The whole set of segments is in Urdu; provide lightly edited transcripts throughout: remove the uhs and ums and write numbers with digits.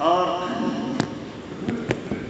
اور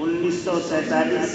1947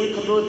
1-2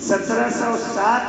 1707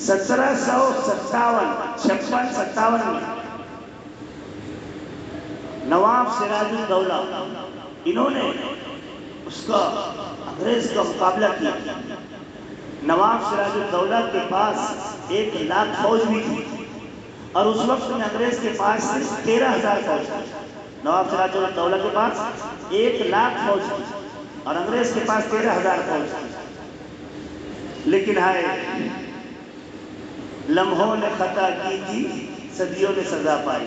1757 میں نواب سراج الدولہ انہوں نے اس کا انگریز کا مقابلہ کیا. نواب سراج الدولہ کے پاس 1,00,000 فوج بھی تھی اور اس وقت میں انگریز کے پاس صرف 13,000 فوج تھی. نواب سراج الدولہ کے پاس 1,00,000 فوج تھی اور انگریز کے پاس 13,000 فوج تھی. لیکن ہائے لمحوں نے خطا کی تھی، صدیوں نے سزا پائی.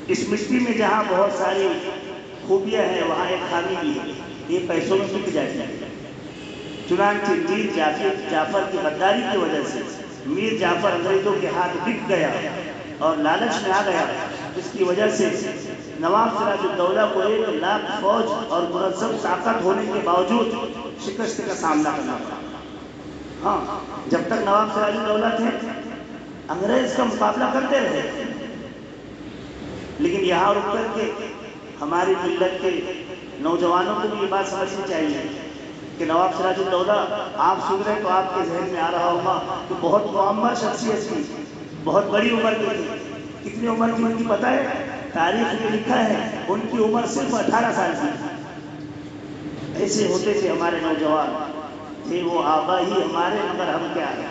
اس مٹی میں جہاں بہت ساری خوبیاں ہیں وہاں ایک خامی بھی ہے، یہ پیسوں میں بک جاتی ہے. چنانچہ میر جعفر کی غداری کی وجہ سے میر جعفر انگریزوں کے ہاتھ بک گیا اور لالچ میں آ گیا، جس کی وجہ سے نواب سراج الدولہ کو 1,00,000 فوج اور منظم طاقت ہونے کے باوجود شکست کا سامنا کرنا پڑا. ہاں، جب تک نواب سراج الدولہ تھے انگریز کا مقابلہ کرتے رہے، لیکن یہاں رک کر کے ہماری ملت کے نوجوانوں کو بھی یہ بات سمجھنی چاہیے کہ نواب سراج الدولہ آپ سن رہے تو آپ کے ذہن میں آ رہا ہوگا کہ بہت معمر شخصیت تھی، بہت بڑی عمر کی تھی. کتنی عمر کی ان کی پتہ ہے؟ تاریخ میں لکھا ہے ان کی عمر صرف 18 سال کی. ایسے ہوتے تھے ہمارے نوجوان، تھے وہ آبا ہی ہمارے، مگر ہم کیا ہے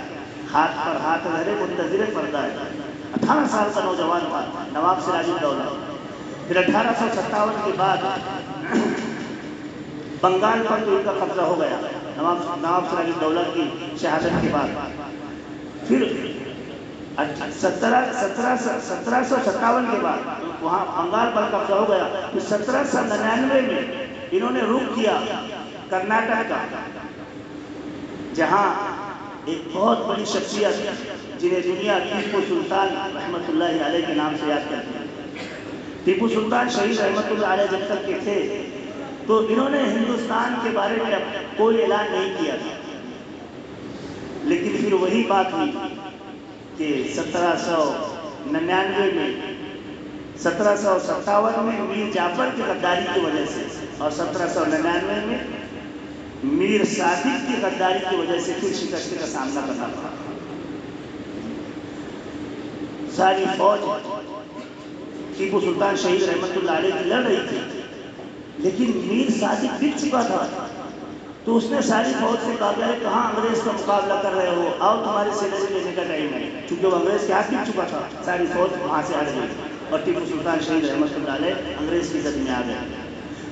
ہاتھ پر ہاتھ دھرے منتظر پردہ ہے. 18 سال کا نوجوان تھا نواب سراج الدولہ. پھر 1857 کے بعد بنگال پر تو ان کا قبضہ ہو گیا نواب سراج الدولہ کی شہادت کے بعد. پھر 1757 کے بعد وہاں بنگال پر قبضہ ہو گیا. پھر 1799 میں انہوں نے رخ کیا کرناٹک کا، جہاں ایک بہت بڑی شخصیت جنہیں دنیا ٹیپو سلطان رحمۃ اللہ علیہ کے نام سے یاد کرتی ہے. ٹیپو سلطان شہید رحمۃ اللہ علیہ جب تک کے تھے تو انہوں نے ہندوستان کے بارے میں کوئی اعلان نہیں کیا تھا، لیکن پھر وہی بات ہوئی کہ 1757 میں میر جعفر کی غداری کی وجہ سے اور 1799 میں میر صادق کی غداری کی وجہ سے پھر شکست کا سامنا کرنا پڑا. ساری فوج ٹیپو سلطان شہید رحمۃ اللہ علیہ کی لڑ رہی تھی، لیکن میر صادق بک چکا تھا. تو اس نے ساری فوج سے کہا کہ کہاں انگریز کا مقابلہ کر رہے ہو، آؤ تمہاری سیلری لینے کا ٹائم ہے. چونکہ وہ انگریز کے ہاتھ بک چکا تھا، ساری فوج وہاں سے ہٹ گئی اور ٹیپو سلطان شہید رحمۃ اللہ علیہ انگریز کی زد میں آ گئے.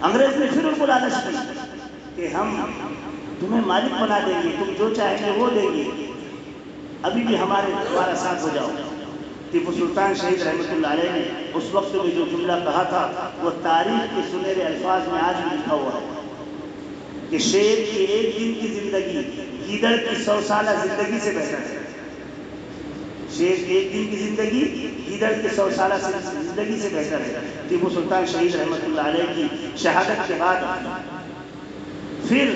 انگریز نے پھر ان کو لالچ دی کہ ہم تمہیں مالک بنا دیں گے، تم جو چاہیں گے وہ دیں گے، ابھی بھی ہمارا ساتھ ہو جاؤ. ٹیپو سلطان شہید رحمۃ اللہ علیہ نے اس وقت میں جو جملہ کہا تھا وہ تاریخ کے سنہرے الفاظ میں آج بھی لکھا ہوا ہے کہ شیر کی 1 دن کی زندگی گیدڑ کی 100 سالہ زندگی سے بہتر ہے. شیر کی 1 دن کی زندگی گیدڑ کی 100 سالہ زندگی سے بہتر ہے. ٹیپو سلطان شہید رحمۃ اللہ علیہ کی شہادت کے بعد پھر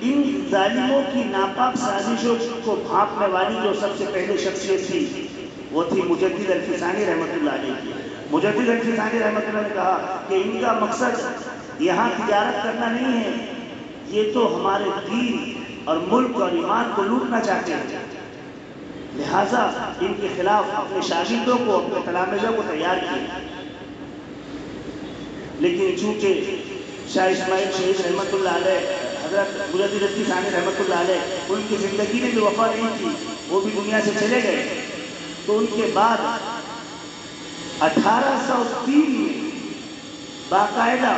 ان ظالموں کی ناپاک سازشوں کو بھانپنے والی جو سب سے پہلے شخصیت تھی وہ تھی مجدد الفسانی رحمۃ اللہ علیہ کی. مجدد الفسانی رحمۃ اللہ نے کہا کہ ان کا مقصد یہاں تجارت کرنا نہیں ہے، یہ تو ہمارے دین اور ملک اور ایمان کو لوٹنا چاہتے ہیں. لہٰذا ان کے خلاف اپنے شاگردوں کو، اپنے تلامذہ کو تیار کیا. لیکن چونکہ شاہ اسماعیل شہید رحمۃ اللہ علیہ، حضرت مجدد الفسانی رحمۃ اللہ علیہ ان کی زندگی میں بھی وفا نہیں تھی، وہ بھی دنیا سے چلے گئے، تو ان کے بعد 1803 میں باقاعدہ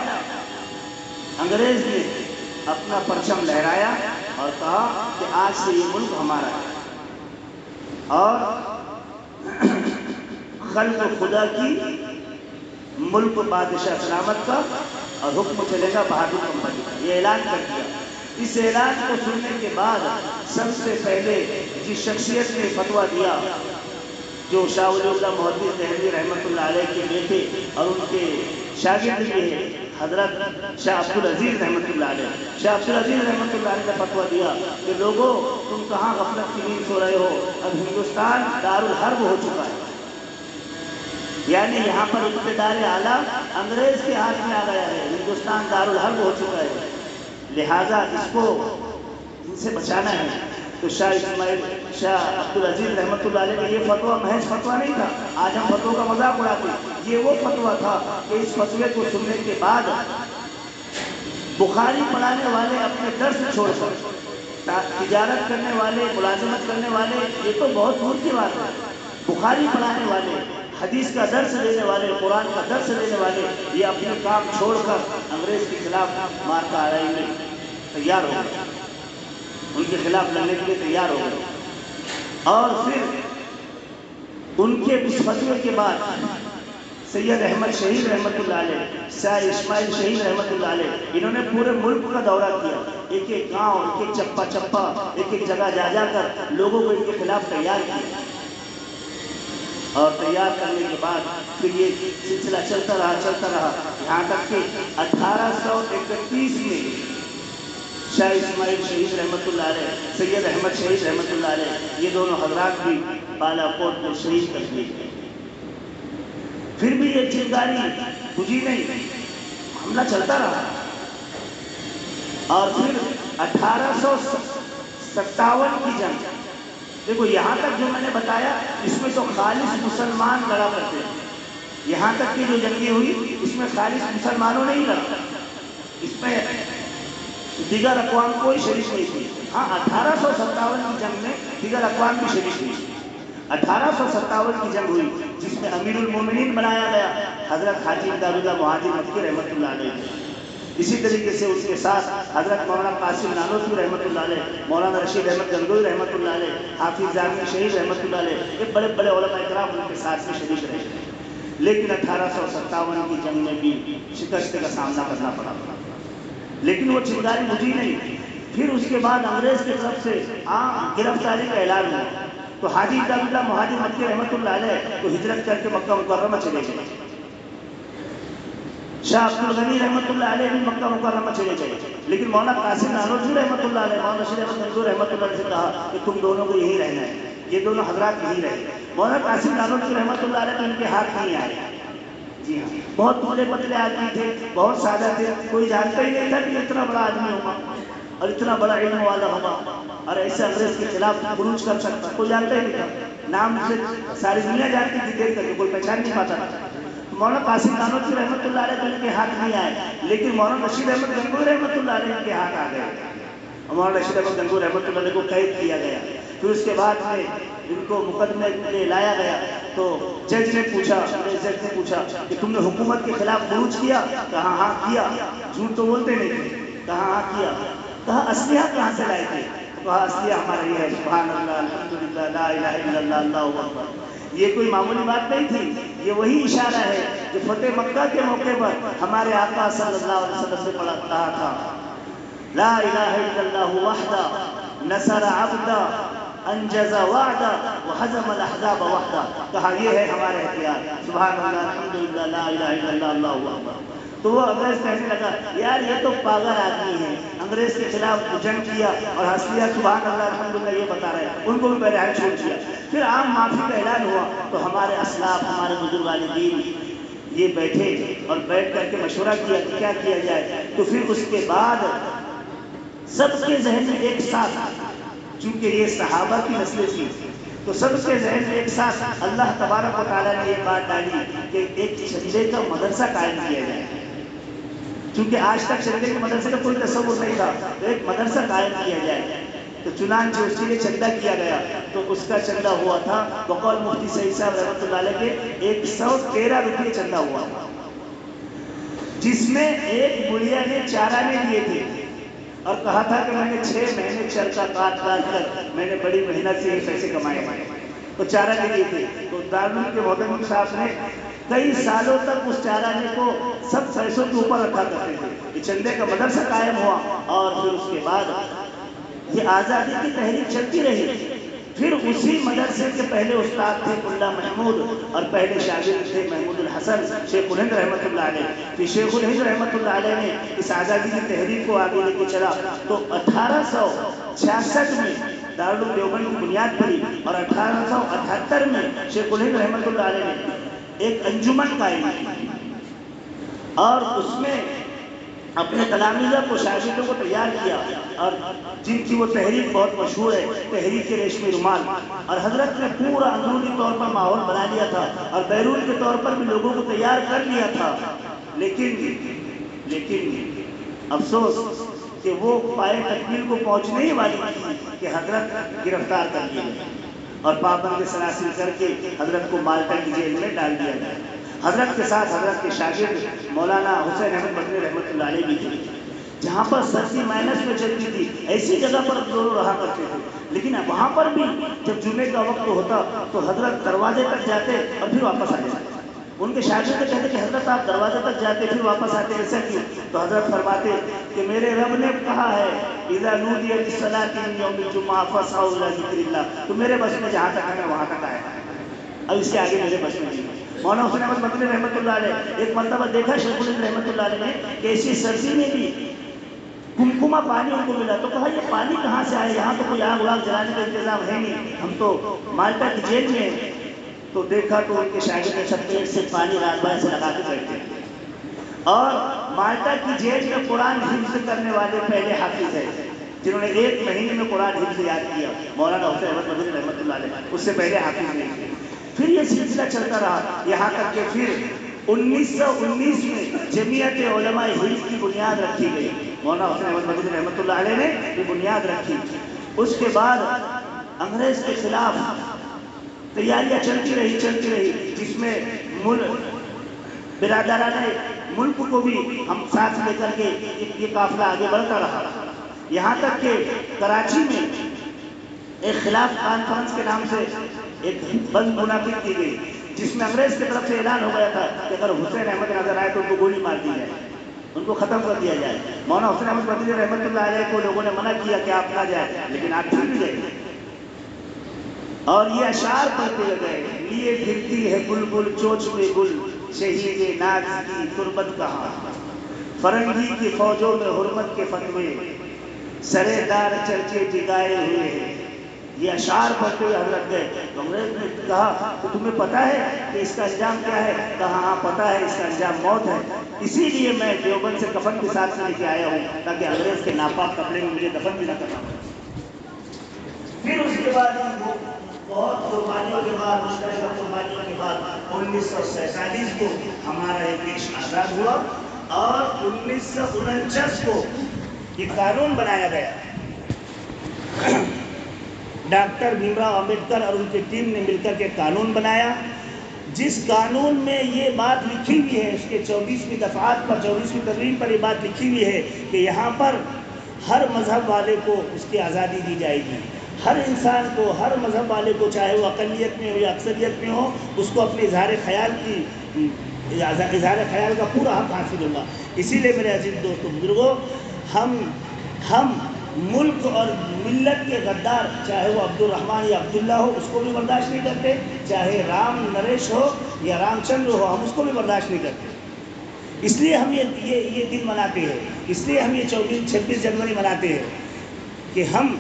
انگریز نے اپنا پرچم لہرایا اور کہا کہ آج سے یہ ملک ہمارا ہے اور خلق خدا کی، ملک بادشاہ سلامت کا اور حکم چلے گا بہادر کمپنی کا. یہ اعلان کر دیا. اس اعلان کو سننے کے بعد سب سے پہلے جس شخصیت نے فتویٰ دیا، جو شاہ ولی اللہ محدث دہلوی رحمۃ اللہ علیہ کے بیٹے اور ان کے شاگرد بھی ہیں، حضرت شاہ عبدالعزیز رحمۃ اللہ علیہ. شاہ عبدالعزیز رحمۃ اللہ علیہ نے فتویٰ دیا کہ لوگوں تم کہاں غفلت کی نیند سو رہے ہو، اب ہندوستان دارالحرب ہو چکا ہے. یعنی یہاں پر اقتدار اعلیٰ انگریز کے ہاتھ میں آ گیا ہے، ہندوستان دارالحرب ہو چکا ہے، لہٰذا اس کو ان سے بچانا ہے. تو شاہ اسماعیل شاہ عبدالعزیز رحمۃ اللہ علیہ کا یہ فتویٰ محض فتویٰ نہیں تھا، آج ہم فتووں کا مذاق اڑاتے ہیں، یہ وہ فتویٰ تھا کہ اس فتوے کو سننے کے بعد بخاری پڑھانے والے اپنے درس چھوڑ کر تجارت کرنے والے، ملازمت کرنے والے، یہ تو بہت دور کی بات ہے، بخاری پڑھانے والے، حدیث کا درس دینے والے، قرآن کا درس دینے والے، یہ اپنے کام چھوڑ کر انگریز کے خلاف مار کا آرائی میں تیار ہو گئے، ان کے خلاف لڑنے کے لیے تیار ہو گئے۔ اور پھر ان کے اس فتوے کے بعد سید احمد شہید رحمۃ اللہ علیہ، شاہ اسماعیل شہید رحمۃ اللہ علیہ، انہوں نے پورے ملک کا دورہ کیا، ایک ایک گاؤں، ایک ایک چپا چپا، ایک ایک جگہ جا جا کر لوگوں کو ان کے خلاف تیار کیا، اور تیار کرنے کے بعد پھر یہ سلسلہ چلتا رہا یہاں تک کہ 1831 میں شاہ اسماعیل شہید رحمۃ اللہ علیہ، سید احمد شہید رحمۃ اللہ علیہ، یہ دونوں حضرات بھی بالا کوٹ میں شہید کر دیے گئے۔ پھر بھی یہ چنگاری بجھی نہیں، حملہ چلتا رہا، اور پھر 1857 کی جنگ، دیکھو یہاں تک جو میں نے بتایا اس میں تو خالص مسلمان لڑا کرتے ہیں، یہاں تک کی جو جنگیں ہوئی اس میں خالص مسلمانوں نے ہی لڑا، اس میں دیگر اقوام کوئی شریک نہیں تھی۔ ہاں 1857 کی جنگ میں دیگر اقوام بھی شریک ہوئی، 1857 کی جنگ ہوئی جس میں امیر المومنین بنایا گیا حضرت حاجی امداد اللہ مہاجر مکی رحمۃ اللہ علیہ، اسی طریقے سے اس کے ساتھ حضرت مولانا قاسم نانوتوی رحمۃ اللہ علیہ، مولانا رشید احمد گنگوئی رحمۃ اللہ علیہ، حافظ جامی شہید رحمۃ اللہ علیہ، یہ بڑے بڑے علماء کرام ان کے ساتھ میں شریک رہے، لیکن 1857 کی جنگ میں بھی شکست کا سامنا کرنا پڑا، لیکن وہ چنگاری بجھی نہیں۔ پھر اس کے بعد انگریز کی طرف سے عام گرفتاری کا اعلان ہوا، تو حاجی امداد اللہ مہاجر مکی رحمۃ اللہ علیہ کو ہجرت کر کے مکہ مکرمہ چلے گئے، شاہ عبدالغنی رحمۃ اللہ علیہ بھی مکہ مکرمہ چلے گئے، لیکن مولانا قاسم نانوتوی رحمۃ اللہ علیہ، مولانا رشید احمد گنگوئی رحمۃ اللہ علیہ سے کہا کہ تم دونوں کو یہی رہنا ہے، یہ دونوں حضرات یہی رہے۔ مولانا قاسم نانوتوی رحمۃ اللہ علیہ تو ان کے ہاتھ نہیں آئے، جی ہاں، بہت دبلے پتلے آدمی تھے، بہت سادہ تھے، کوئی جانتا ہی نہیں تھا کہ اتنا بڑا آدمی ہوگا اور اتنا بڑا علم والا ہوگا اور ایسے انگریز کے خلاف خروج کر سکتا، کوئی جانتا ہی نہیں تھا، نام سے ساری دنیا جانتی تھی، دیکھ کر کے کوئی پہچان نہیں پاتا تھا۔ مولانا قاسم نانوتوی رحمۃ اللہ علیہ تو ان کے ہاتھ نہیں آئے، لیکن مولانا رشید احمد گنگوئی رحمۃ اللہ علیہ ان کے ہاتھ آ گئے، مولانا رشید احمد گنگوئی رحمۃ اللہ علیہ کو قید کیا گیا۔ پھر اس کے بعد میں ان کو مقدمے میں لایا گیا، تو جج نے پوچھا، جج نے پوچھا کہ تم نے حکومت کے خلاف خروج کیا؟ کہا ہاں کیا، جھوٹ تو بولتے نہیں تھے، کہا ہاں کیا، کہا اسلحہ کہاں سے لائے تھے؟ کہا اسلحہ ہمارا یہ ہے، سبحان اللہ، الحمدللہ، لا الہ الا اللہ، اللہ اکبر۔ یہ کوئی معمولی بات نہیں تھی، یہ وہی اشارہ ہے جو فتح مکہ کے موقع پر ہمارے آقا صلی اللہ علیہ وسلم سے کہا تھا، لا الہ الا اللہ وحدہ نصر عبدہ انجز وعدہ وحزم الاحزاب وحدہ، کہا یہ ہے ہمارے ہتھیار، سبحان اللہ، الحمدللہ، لا الہ الا اللہ، اللہ اکبر۔ تو وہ انگریز کہنے لگا یار یہ تو پاگل آدمی ہے، انگریز کے خلاف جنگ کیا اور ہنس لیا، سبحان اللہ الحمدللہ یہ بتا رہے ہیں، ان کو بھی بہرحال چھوڑ دیا۔ پھر عام معافی کا اعلان ہوا تو ہمارے اسلاف، ہمارے بزرگان دین یہ بیٹھے اور بیٹھ کر کے مشورہ کیا کہ کیا کیا جائے۔ تو پھر اس کے بعد سب کے ذہن میں ایک ساتھ، چونکہ یہ صحابہ کی نسلیں تھی تو سب کے ذہن میں ایک ساتھ اللہ تبارک و تعالیٰ نے یہ بات ڈالی کہ ایک چندے کا مدرسہ قائم کیا جائے، چونکہ آج تک چندے کے مدرسے کا کوئی تصور نہیں تھا، تو ایک مدرسہ قائم کیا جائے۔ تو چنانچہ اس کے لیے چندہ کیا گیا، تو اس کا چندہ ہوا تھا بقول مفتی سعید صاحب رحمۃ اللہ علیہ کے 113 روپئے چندہ ہوا، جس میں ایک بڑھیا نے چارہ نے دیے تھے اور کہا تھا کہ میں نے 6 مہینے چرخہ کاٹ کر میں نے بڑی محنت سے یہ پیسے کمائے، تو چارہ نے دیے تھے۔ تو دارالعلوم کے محترم صاحب نے کئی سالوں تک اس چارانے کو سب پیسوں کے اوپر رکھا کرتے تھے۔ یہ چندے کا مدرسہ قائم ہوا اور پھر اس کے بعد یہ آزادی کی تحریک چلتی رہی۔ پھر اسی مدرسے کے پہلے استاد تھے ملا محمود اور پہلے شاگرد تھے محمود الحسن شیخ الہند رحمۃ اللہ علیہ۔ پھر شیخ الہند رحمۃ اللہ علیہ نے اس آزادی کی تحریک کو آگے لے کے چلا، تو 1866 میں دارالعلوم دیوبند کی بنیاد پڑی اور 1878 میں شیخ الہند رحمۃ اللہ علیہ نے ایک انجمن قائم کی اور اس میں اپنے تلامذہ کو، شاگردوں کو تیار کیا، اور جن کی وہ تحریک بہت مشہور ہے، تحریک ریشمی رومال، اور حضرت نے پورا اندرونی طور پر ماحول بنا لیا تھا اور بیرون کے طور پر بھی لوگوں کو تیار کر لیا تھا، لیکن افسوس کہ وہ پائے تکمیل کو پہنچنے ہی والی تھی کہ حضرت گرفتار کر لیے گئے اور پابند سلاسل کر کے حضرت کو مالٹا کی جیل میں ڈال دیا گیا۔ حضرت کے ساتھ حضرت کے شاگرد مولانا حسین احمد مدنی رحمۃ اللہ علیہ بھی تھے، جہاں پر سردی مائنس میں چلتی تھی، ایسی جگہ پر دونوں رہا کرتے تھے، لیکن وہاں پر بھی جب جمعے کا وقت ہوتا تو حضرت دروازے تک جاتے اور پھر واپس آ جاتے۔ ان کے شاگرد کہتے کہ حضرت آپ دروازے تک جاتے پھر واپس آتے، ایسا کیوں؟ تو حضرت فرماتے کہ میرے رب نے کہا ہے اذا نودی للصلاۃ من یوم الجمعہ فاسعوا الی ذکر اللہ، تو میرے بس میں جہاں تک ہے وہاں تک آیا، اب اس کے آگے میرے بس میں نہیں۔ مولانا حسین احمد مدنی رحمۃ اللہ علیہ ایک مرتبہ دیکھا شیخ الہند رحمۃ اللہ علیہ نے کہ ایسی سردی میں بھی کمکما پانی ان کو ملا، تو کہا یہ پانی کہاں سے آئے، یہاں تو کوئی آگ واگ جلانے کا انتظام ہے نہیں، ہم تو مالٹا کی جیل میں ہیں۔ تو دیکھا تو ان کے شاگرد نے سب پیٹ سے پانی رات بھر سے لگا کے بیٹھے، اور مالٹا کی جیل میں قرآن حفظ کرنے والے پہلے حافظ ہیں جنہوں نے 1 مہینے میں قرآن حفظ یاد کیا، مولانا حسین احمد مدنی رحمۃ اللہ علیہ، اس سے پہلے حافظ نہیں تھے۔ پھر یہ سلسلہ چلتا رہا یہاں تک کہ پھر 1919 میں جمعیت علماء ہند کی بنیاد رکھی گئی، مولانا حسین احمد مدنی رحمۃ اللہ علیہ نے یہ بنیاد رکھی۔ اس کے بعد انگریز کے خلاف تیاریاں چلتی رہی، جس میں برادران ملک کو بھی ہم ساتھ لے کر کے یہ قافلہ آگے بڑھتا رہا، یہاں تک کہ کراچی میں ایک خلاف کانفرنس کے نام سے ایک بند منعقد کی گئی، جس میں انگریز کی طرف سے اعلان ہو گیا تھا کہ اگر حسین احمد نظر آئے تو ان کو گولی مار دی جائے، ان کو ختم کر دیا جائے۔ مولانا حسین احمد مدنی رحمۃ اللہ علیہ کو لوگوں نے منع کیا کہ آپ نہ جائیں، لیکن آپ پھر بھی گئے اور یہ اشعار پڑھتے گئے، لیے پھرتی ہے بلبل چوچ میں گل، شہید ناز کی تربت کہاں، فرنگی کی فوجوں میں حرمت کے فتوے، سرے دار چرچے جگائے ہوئے ہیں۔ یہ اشعار پڑھتے ہوئے حضرت گئے تو انگریز نے کہا کہ تمہیں پتہ ہے کہ اس کا انجام کیا ہے؟ کہا ہاں پتہ ہے، اس کا انجام موت ہے، اسی لیے میں دیوبند سے کفن کے ساتھ لے کے آیا ہوں تاکہ انگریز کے ناپاک کپڑے میں مجھے دفن بھی نہ کرنا پڑے۔ پھر اس کے بعد بہت قربانیوں کے بعد، مشترکہ قربانیوں کے بعد 1947 کو ہمارا یہ دیش آزاد ہوا اور 1949 کو یہ قانون بنایا گیا۔ ڈاکٹر بھیم راؤ امبیڈکر اور ان کی ٹیم نے مل کر کے قانون بنایا، جس قانون میں یہ بات لکھی ہوئی ہے، اس کے 24ویں دفعات پر، 24ویں ترمیم پر یہ بات لکھی ہوئی ہے کہ یہاں پر ہر مذہب والے کو اس کی آزادی دی جائے گی، ہر انسان کو، ہر مذہب والے کو، چاہے وہ اقلیت میں ہو یا اکثریت میں ہو، اس کو اپنے اظہار خیال کا پورا حق حاصل ہوگا۔ اسی لیے میرے عزیز دوستو بزرگوں، ہم ملک اور ملت کے غدار، چاہے وہ عبد الرحمن یا عبداللہ ہو، اس کو بھی برداشت نہیں کرتے، چاہے رام نریش ہو یا رام چندر ہو، ہم اس کو بھی برداشت نہیں کرتے۔ اس لیے ہم یہ دن مناتے ہیں، اس لیے ہم یہ 26 جنوری مناتے ہیں کہ ہم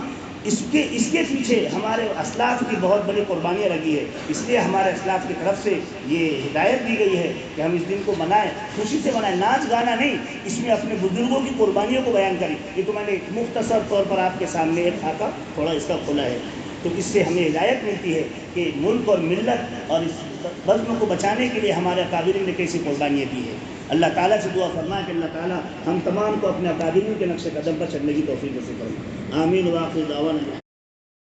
اس کے پیچھے ہمارے اسلاف کی بہت بڑی قربانیاں لگی ہے، اس لیے ہمارے اسلاف کی طرف سے یہ ہدایت دی گئی ہے کہ ہم اس دن کو منائیں، خوشی سے منائیں، ناچ گانا نہیں، اس میں اپنے بزرگوں کی قربانیوں کو بیان کریں۔ یہ تو میں نے مختصر طور پر آپ کے سامنے ایک خاکہ تھوڑا اس کا کھولا ہے، تو اس سے ہمیں ہدایت ملتی ہے کہ ملک اور ملت اور اس بزم کو بچانے کے لیے ہمارے اکابرین نے کیسی قربانیاں دی ہے۔ اللہ تعالیٰ سے دعا فرمائیں کہ اللہ تعالیٰ ہم تمام کو اپنے اکابرین کے نقش قدم پر چلنے کی توفیق نصیب فرمائے۔ آمین۔ واخر دعوانا